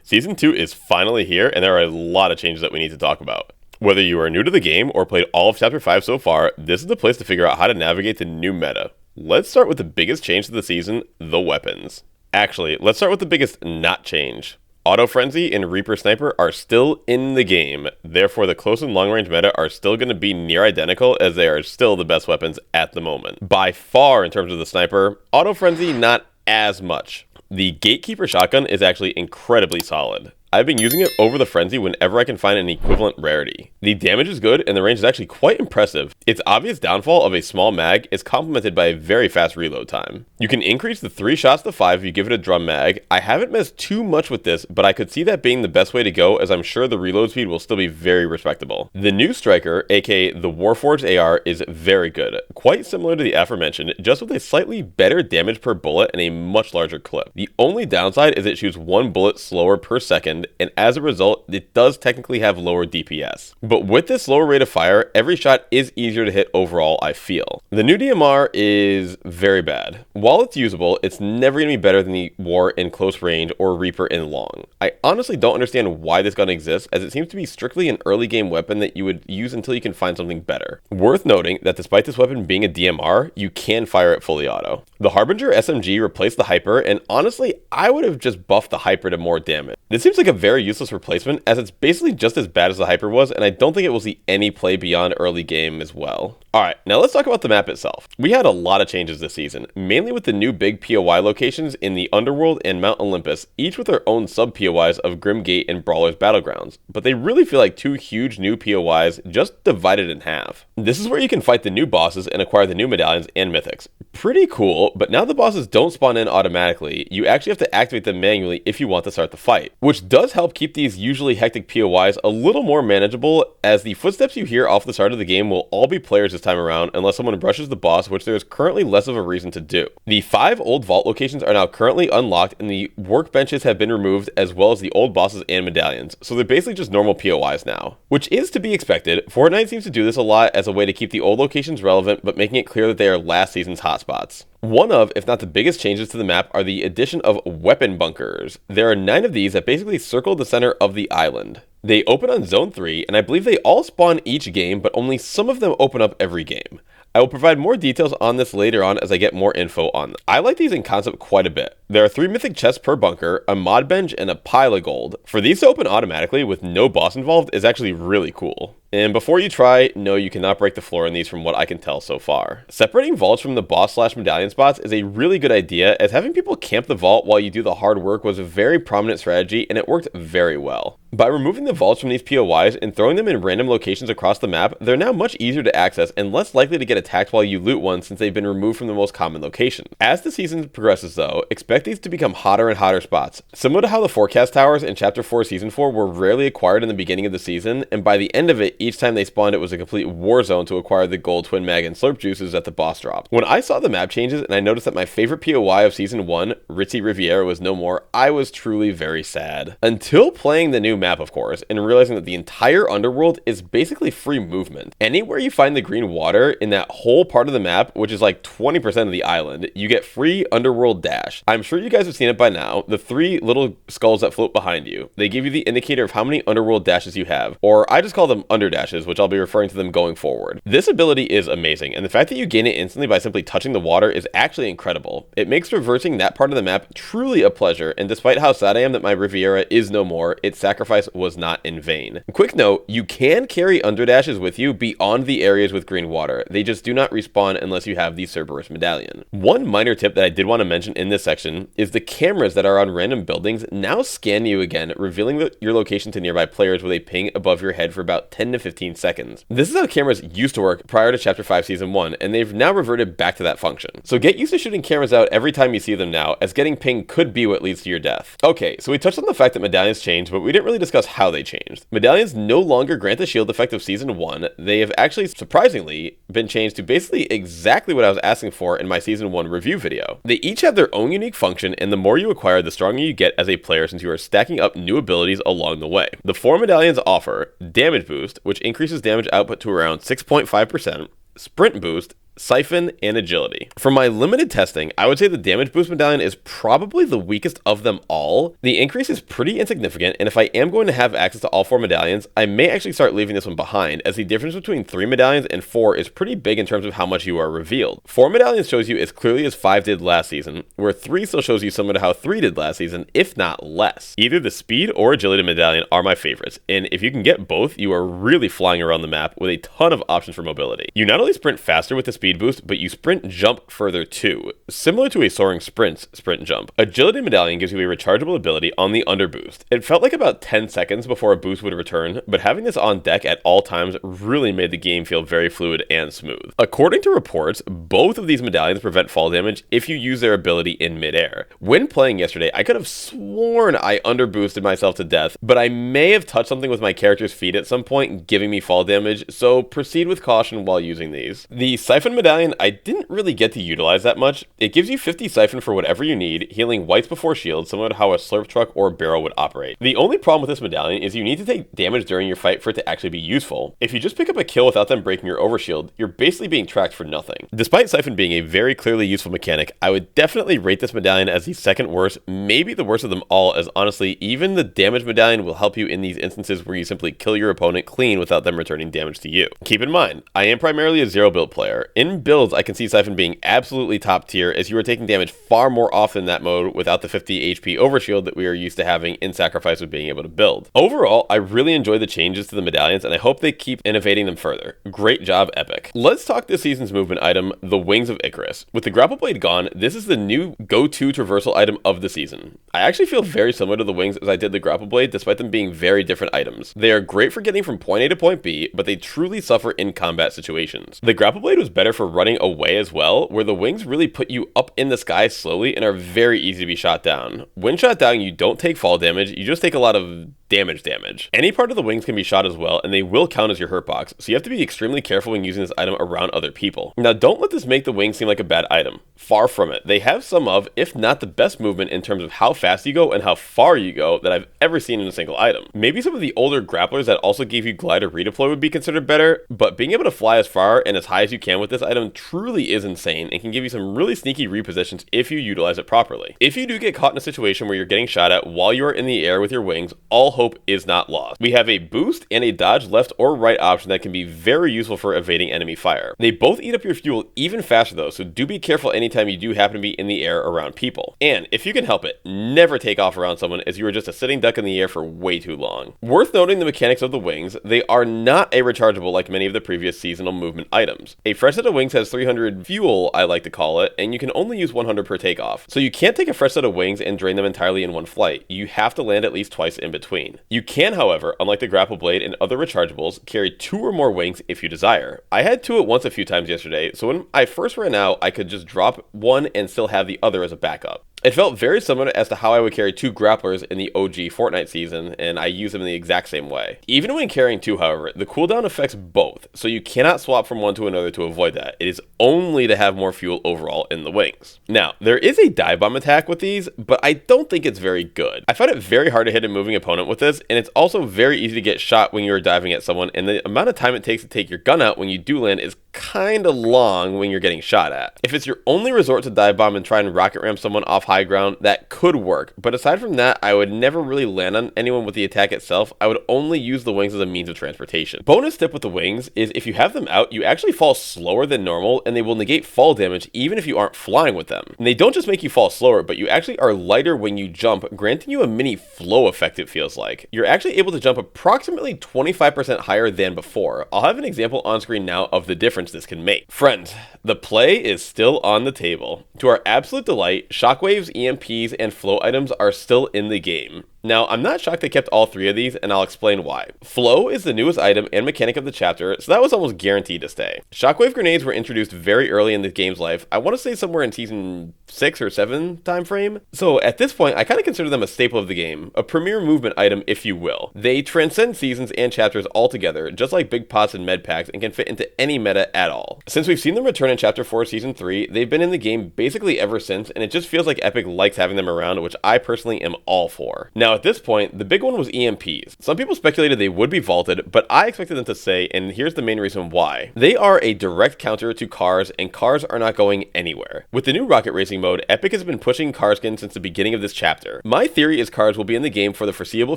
Season 2 is finally here, and there are a lot of changes that we need to talk about. Whether you are new to the game or played all of Chapter 5 so far, this is the place to figure out how to navigate the new meta. Let's start with the biggest change to the season, the weapons. Actually, let's start with the biggest not change. Auto Frenzy and Reaper Sniper are still in the game, therefore the close and long range meta are still going to be near identical as they are still the best weapons at the moment. By far in terms of the sniper, Auto Frenzy not as much. The Gatekeeper shotgun is actually incredibly solid. I've been using it over the Frenzy whenever I can find an equivalent rarity. The damage is good and the range is actually quite impressive. Its obvious downfall of a small mag is complemented by a very fast reload time. You can increase the 3 shots to 5 if you give it a drum mag. I haven't messed too much with this, but I could see that being the best way to go, as I'm sure the reload speed will still be very respectable. The new striker, aka the Warforged AR, is very good. Quite similar to the aforementioned, just with a slightly better damage per bullet and a much larger clip. The only downside is it shoots 1 bullet slower per second, and as a result, it does technically have lower DPS. But with this lower rate of fire, every shot is easier to hit overall, I feel. The new DMR is very bad. While it's usable, it's never going to be better than the War in close range or Reaper in long. I honestly don't understand why this gun exists, as it seems to be strictly an early game weapon that you would use until you can find something better. Worth noting that despite this weapon being a DMR, you can fire it fully auto. The Harbinger SMG replaced the Hyper, and honestly, I would have just buffed the Hyper to more damage. This seems like a very useless replacement, as it's basically just as bad as the Hyper was, and I don't think it will see any play beyond early game as well. Alright, now let's talk about the map itself. We had a lot of changes this season, mainly with the new big POI locations in the Underworld and Mount Olympus, each with their own sub-POIs of Grim Gate and Brawler's Battlegrounds, but they really feel like 2 huge new POIs just divided in half. This is where you can fight the new bosses and acquire the new medallions and mythics. Pretty cool, but now the bosses don't spawn in automatically. You actually have to activate them manually if you want to start the fight, which does help keep these usually hectic POIs a little more manageable, as the footsteps you hear off the start of the game will all be players this time around unless someone brushes the boss, which there is currently less of a reason to do. The 5 old vault locations are now currently unlocked and the workbenches have been removed, as well as the old bosses and medallions, so they're basically just normal POIs now, which is to be expected. Fortnite seems to do this a lot as a way to keep the old locations relevant, but making it clear that they are last season's hotspots. One of, if not the biggest changes to the map, are the addition of weapon bunkers. There are 9 of these that basically circle the center of the island. They open on Zone 3, and I believe they all spawn each game, but only some of them open up every game. I will provide more details on this later on as I get more info on them. I like these in concept quite a bit. There are 3 mythic chests per bunker, a mod bench, and a pile of gold. For these to open automatically with no boss involved is actually really cool. And before you try, no, you cannot break the floor in these from what I can tell so far. Separating vaults from the boss/medallion spots is a really good idea, as having people camp the vault while you do the hard work was a very prominent strategy, and it worked very well. By removing the vaults from these POIs and throwing them in random locations across the map, they're now much easier to access and less likely to get attacked while you loot one, since they've been removed from the most common locations. As the season progresses though, expect these to become hotter and hotter spots. Similar to how the forecast towers in Chapter 4 Season 4 were rarely acquired in the beginning of the season, and by the end of it, each time they spawned it was a complete war zone to acquire the gold twin mag and slurp juices at the boss drop. When I saw the map changes and I noticed that my favorite POI of Season 1, Ritzy Riviera, was no more, I was truly very sad. Until playing the new map, of course, and realizing that the entire underworld is basically free movement. Anywhere you find the green water in that whole part of the map, which is like 20% of the island, you get free underworld dash. I'm sure you guys have seen it by now, the 3 little skulls that float behind you. They give you the indicator of how many underworld dashes you have, or I just call them under dashes, which I'll be referring to them going forward. This ability is amazing, and the fact that you gain it instantly by simply touching the water is actually incredible. It makes traversing that part of the map truly a pleasure, and despite how sad I am that my Riviera is no more, its sacrifice was not in vain. Quick note, you can carry underdashes with you beyond the areas with green water. They just do not respawn unless you have the Cerberus medallion. One minor tip that I did want to mention in this section is the cameras that are on random buildings now scan you again, revealing your location to nearby players with a ping above your head for about 10 to 15 seconds. This is how cameras used to work prior to Chapter 5 Season 1, and they've now reverted back to that function. So get used to shooting cameras out every time you see them now, as getting pinged could be what leads to your death. Okay, so we touched on the fact that medallions changed, but we didn't really discuss how they changed. Medallions no longer grant the shield effect of Season 1. They have actually, surprisingly, been changed to basically exactly what I was asking for in my Season 1 review video. They each have their own unique function, and the more you acquire, the stronger you get as a player, since you are stacking up new abilities along the way. The 4 medallions offer Damage Boost, which increases damage output to around 6.5%, Sprint Boost, Siphon, and Agility. From my limited testing, I would say the damage boost medallion is probably the weakest of them all. The increase is pretty insignificant, and if I am going to have access to all 4 medallions, I may actually start leaving this one behind, as the difference between 3 medallions and 4 is pretty big in terms of how much you are revealed. 4 medallions shows you as clearly as 5 did last season, where 3 still shows you similar to how 3 did last season, if not less. Either the Speed or Agility medallion are my favorites, and if you can get both, you are really flying around the map with a ton of options for mobility. You not only sprint faster with the speed boost, but you sprint jump further too, similar to a soaring sprint jump. Agility medallion gives you a rechargeable ability on the under boost. It felt like about 10 seconds before a boost would return, but having this on deck at all times really made the game feel very fluid and smooth. According to reports, both of these medallions prevent fall damage if you use their ability in midair. When playing yesterday, I could have sworn I under boosted myself to death, but I may have touched something with my character's feet at some point, giving me fall damage, so proceed with caution while using these. The Siphon medallion I didn't really get to utilize that much. It gives you 50 Siphon for whatever you need, healing whites before shield, similar to how a slurp truck or barrel would operate. The only problem with this medallion is you need to take damage during your fight for it to actually be useful. If you just pick up a kill without them breaking your overshield, you're basically being tracked for nothing. Despite Siphon being a very clearly useful mechanic, I would definitely rate this medallion as the second worst, maybe the worst of them all, as honestly, even the damage medallion will help you in these instances where you simply kill your opponent clean without them returning damage to you. Keep in mind, I am primarily a 0 build player. In builds, I can see Siphon being absolutely top tier, as you are taking damage far more often in that mode without the 50 HP overshield that we are used to having in Sacrifice with being able to build. Overall, I really enjoy the changes to the medallions, and I hope they keep innovating them further. Great job, Epic. Let's talk this season's movement item, the Wings of Icarus. With the grapple blade gone, this is the new go-to traversal item of the season. I actually feel very similar to the wings as I did the grapple blade, despite them being very different items. They are great for getting from point A to point B, but they truly suffer in combat situations. The grapple blade was better for running away as well, where the wings really put you up in the sky slowly and are very easy to be shot down. When shot down, you don't take fall damage, you just take a lot of damage. Any part of the wings can be shot as well, and they will count as your hurt box, so you have to be extremely careful when using this item around other people. Now, don't let this make the wings seem like a bad item. Far from it. They have some of, if not the best movement in terms of how fast you go and how far you go that I've ever seen in a single item. Maybe some of the older grapplers that also gave you glide or redeploy would be considered better, but being able to fly as far and as high as you can with this item truly is insane and can give you some really sneaky repositions if you utilize it properly. If you do get caught in a situation where you're getting shot at while you are in the air with your wings, all hope is not lost. We have a boost and a dodge left or right option that can be very useful for evading enemy fire. They both eat up your fuel even faster though, so do be careful anytime you do happen to be in the air around people. And if you can help it, never take off around someone as you are just a sitting duck in the air for way too long. Worth noting the mechanics of the wings, they are not a rechargeable like many of the previous seasonal movement items. A fresh set of wings has 300 fuel, I like to call it, and you can only use 100 per takeoff. So you can't take a fresh set of wings and drain them entirely in one flight. You have to land at least twice in between. You can, however, unlike the grapple blade and other rechargeables, carry 2 or more wings if you desire. I had 2 at once a few times yesterday, so when I first ran out, I could just drop one and still have the other as a backup. It felt very similar as to how I would carry 2 grapplers in the OG Fortnite season, and I use them in the exact same way. Even when carrying 2, however, the cooldown affects both, so you cannot swap from one to another to avoid that. It is only to have more fuel overall in the wings. Now, there is a dive bomb attack with these, but I don't think it's very good. I find it very hard to hit a moving opponent with this, and it's also very easy to get shot when you're diving at someone, and the amount of time it takes to take your gun out when you do land is kinda long when you're getting shot at. If it's your only resort to dive bomb and try and rocket ramp someone off high ground, that could work, but aside from that, I would never really land on anyone with the attack itself. I would only use the wings as a means of transportation. Bonus tip with the wings is if you have them out, you actually fall slower than normal, and they will negate fall damage even if you aren't flying with them. And they don't just make you fall slower, but you actually are lighter when you jump, granting you a mini flow effect it feels like. You're actually able to jump approximately 25% higher than before. I'll have an example on screen now of the difference this can make. Friends, the play is still on the table. To our absolute delight, shockwaves, EMPs, and flow items are still in the game. Now, I'm not shocked they kept all 3 of these, and I'll explain why. Flow is the newest item and mechanic of the chapter, so that was almost guaranteed to stay. Shockwave grenades were introduced very early in the game's life. I want to say somewhere in season 6 or 7 time frame. So at this point, I kind of consider them a staple of the game, a premier movement item, if you will. They transcend seasons and chapters altogether, just like big pots and med packs, and can fit into any meta at all. Since we've seen them return in Chapter 4 Season 3, they've been in the game basically ever since, and it just feels like Epic likes having them around, which I personally am all for. Now, Now at this point, the big one was EMPs. Some people speculated they would be vaulted, but I expected them to stay, and here's the main reason why. They are a direct counter to cars, and cars are not going anywhere. With the new rocket racing mode, Epic has been pushing car skins since the beginning of this chapter. My theory is cars will be in the game for the foreseeable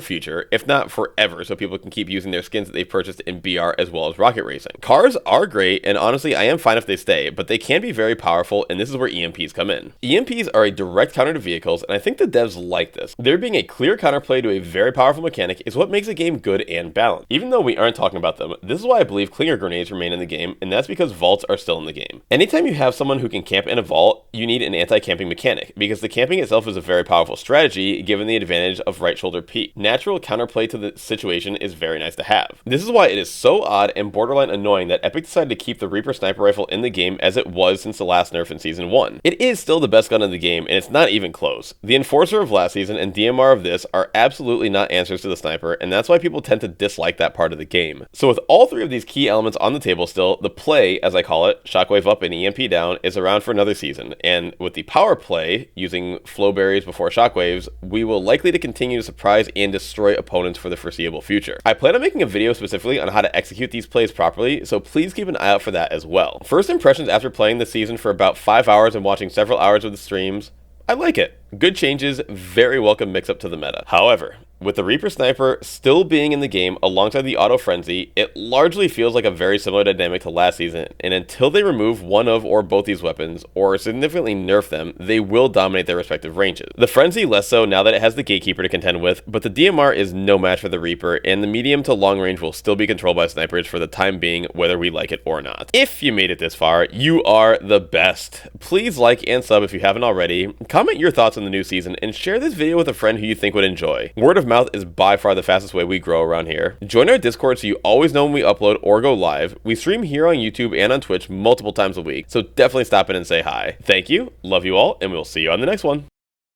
future, if not forever, so people can keep using their skins that they've purchased in BR as well as rocket racing. Cars are great, and honestly I am fine if they stay, but they can be very powerful, and this is where EMPs come in. EMPs are a direct counter to vehicles, and I think the devs like this. There being a clear counterplay to a very powerful mechanic is what makes a game good and balanced. Even though we aren't talking about them, this is why I believe clinger grenades remain in the game, and that's because vaults are still in the game. Anytime you have someone who can camp in a vault, you need an anti-camping mechanic, because the camping itself is a very powerful strategy given the advantage of right shoulder peek. Natural counterplay to the situation is very nice to have. This is why it is so odd and borderline annoying that Epic decided to keep the Reaper sniper rifle in the game as it was since the last nerf in Season 1. It is still the best gun in the game, and it's not even close. The Enforcer of last season and DMR of this are absolutely not answers to the sniper, and that's why people tend to dislike that part of the game. So with all three of these key elements on the table still, the play, as I call it, shockwave up and EMP down, is around for another season, and with the power play, using flow berries before shockwaves, we will likely to continue to surprise and destroy opponents for the foreseeable future. I plan on making a video specifically on how to execute these plays properly, so please keep an eye out for that as well. First impressions after playing the season for about 5 hours and watching several hours of the streams, I like it. Good changes, very welcome mix up to the meta. However, with the Reaper Sniper still being in the game alongside the Auto Frenzy, it largely feels like a very similar dynamic to last season, and until they remove one of or both these weapons, or significantly nerf them, they will dominate their respective ranges. The Frenzy less so now that it has the Gatekeeper to contend with, but the DMR is no match for the Reaper, and the medium to long range will still be controlled by snipers for the time being, whether we like it or not. If you made it this far, you are the best. Please like and sub if you haven't already, comment your thoughts on the new season, and share this video with a friend who you think would enjoy. Word of mouth is by far the fastest way we grow around here. Join our Discord so you always know when we upload or go live. We stream here on YouTube and on Twitch multiple times a week, so definitely stop in and say hi. Thank you, love you all, and we'll see you on the next one.